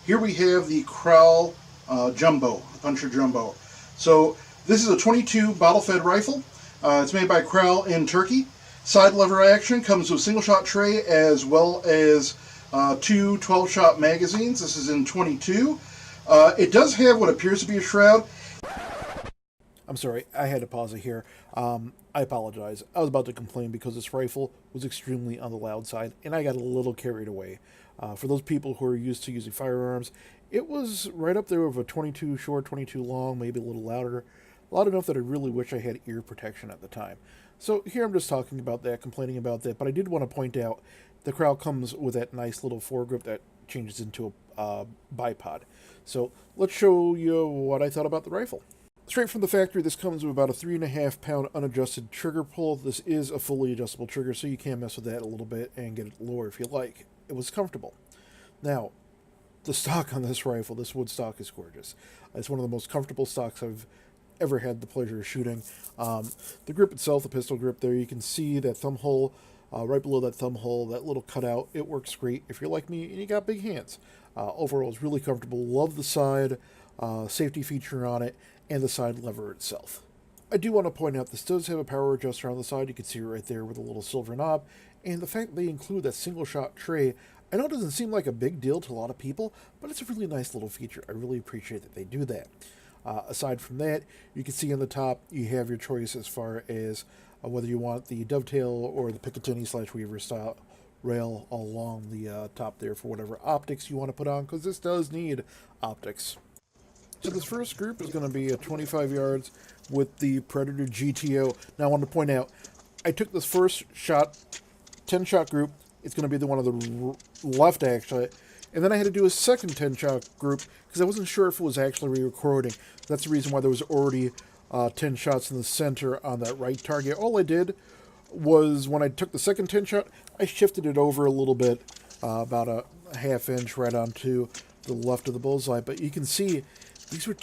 Here we have the Kral Jumbo, Puncher Jumbo. So this is a 22 bottle-fed rifle. It's made by Kral in Turkey. Side lever action, comes with single shot tray as well as two 12-shot magazines. This is in 22. It does have what appears to be a shroud. I'm sorry, I had to pause it here. I apologize. I was about to complain because this rifle was extremely on the loud side, and I got a little carried away. For those people who are used to using firearms, it was right up there with a 22 short, 22 long, maybe a little louder. Loud enough that I really wish I had ear protection at the time. So here I'm just talking about that, complaining about that, but I did want to point out the Kral comes with that nice little foregrip that changes into a bipod. So let's show you what I thought about the rifle. Straight from the factory, this comes with about a 3.5 pound unadjusted trigger pull. This is a fully adjustable trigger, so you can mess with that a little bit and get it lower if you like. It was comfortable. Now, the stock on this rifle, this wood stock, is gorgeous. It's one of the most comfortable stocks I've ever had the pleasure of shooting. The grip itself, the pistol grip there, you can see that thumb hole, right below that thumb hole, that little cutout. It works great if you're like me and you got big hands. Overall, it's really comfortable. Love the side safety feature on it and the side lever itself. I do want to point out this does have a power adjuster on the side. You can see it right there with a little silver knob. And the fact that they include that single shot tray, I know it doesn't seem like a big deal to a lot of people, but it's a really nice little feature. I really appreciate that they do that. Aside from that, you can see on the top, you have your choice as far as whether you want the dovetail or the Picatinny / Weaver style rail all along the top there for whatever optics you want to put on, because this does need optics. So this first group is going to be at 25 yards with the Predator GTO. Now I want to point out, I took this first shot, 10-shot group. It's going to be the one on the left, actually. And then I had to do a second 10-shot group because I wasn't sure if it was actually re-recording. That's the reason why there was already 10 shots in the center on that right target. All I did was when I took the second 10-shot, I shifted it over a little bit, about a ½ inch right onto the left of the bullseye. But you can see these were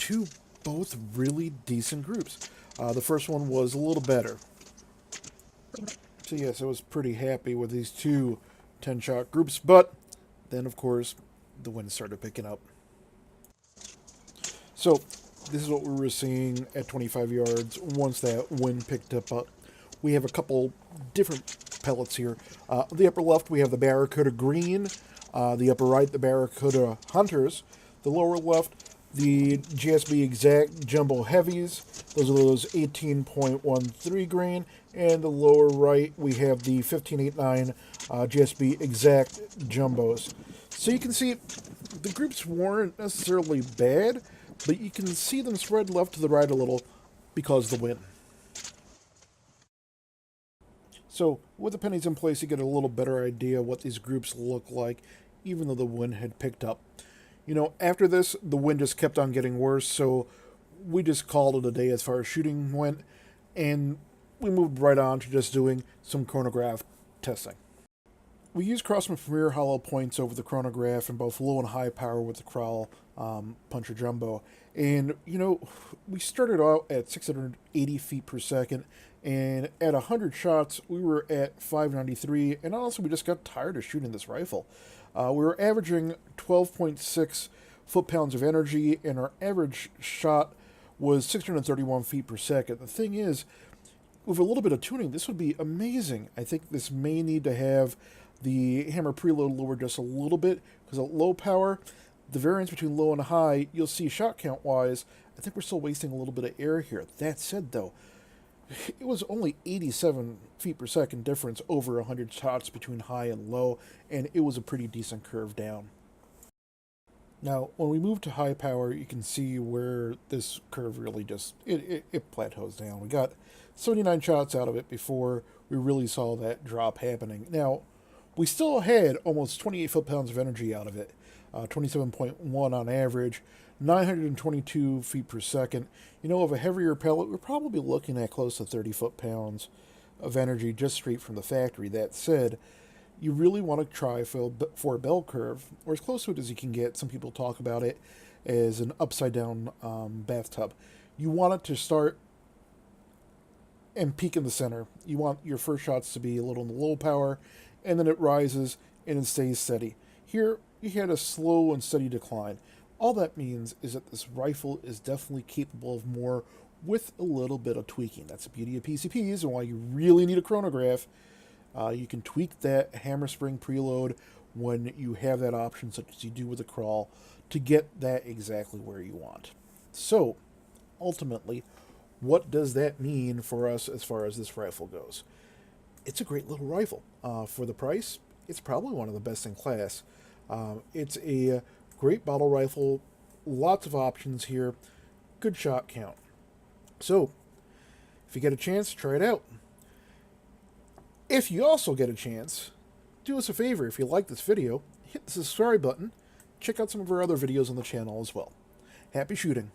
both really decent groups. The first one was a little better. So yes, I was pretty happy with these two 10-shot groups, but then of course the wind started picking up. So this is what we were seeing at 25 yards once that wind picked up. We have a couple different pellets here. The upper left we have the Barracuda Green, the upper right the Barracuda Hunters, the lower left the GSB Exact Jumbo Heavies. Those are those 18.13 grain. And the lower right, we have the 15.89 GSB Exact Jumbos. So you can see the groups weren't necessarily bad, but you can see them spread left to the right a little because of the wind. So with the pennies in place, you get a little better idea what these groups look like, even though the wind had picked up. You know, after this, the wind just kept on getting worse, so we just called it a day as far as shooting went, and we moved right on to just doing some chronograph testing. We used Crosman Premier hollow points over the chronograph in both low and high power with the Kral Puncher Jumbo. And, you know, we started out at 680 feet per second, and at 100 shots, we were at 593, and honestly, we just got tired of shooting this rifle. We were averaging 12.6 foot-pounds of energy, and our average shot was 631 feet per second. The thing is, with a little bit of tuning, this would be amazing. I think this may need to have the hammer preload lowered just a little bit, because at low power, the variance between low and high, you'll see shot count-wise, I think we're still wasting a little bit of air here. That said, though, it was only 87 feet per second difference over 100 shots between high and low, and it was a pretty decent curve down. Now, when we move to high power, you can see where this curve really just, it plateaus down. We got 79 shots out of it before we really saw that drop happening. Now, we still had almost 28 foot-pounds of energy out of it, 27.1 on average, 922 feet per second. You know, of a heavier pellet, we're probably looking at close to 30 foot-pounds of energy just straight from the factory. That said, you really want to try for a bell curve, or as close to it as you can get. Some people talk about it as an upside-down bathtub. You want it to start and peak in the center. You want your first shots to be a little in the low power, and then it rises and it stays steady. Here, you had a slow and steady decline. All that means is that this rifle is definitely capable of more with a little bit of tweaking. That's the beauty of PCPs and why you really need a chronograph. You can tweak that hammer spring preload when you have that option, such as you do with the Kral, to get that exactly where you want. So, ultimately, what does that mean for us as far as this rifle goes? It's a great little rifle. For the price, it's probably one of the best in class. It's a great bottle rifle, lots of options here, good shot count. So, if you get a chance, try it out. If you also get a chance, do us a favor. If you like this video, hit the subscribe button. Check out some of our other videos on the channel as well. Happy shooting.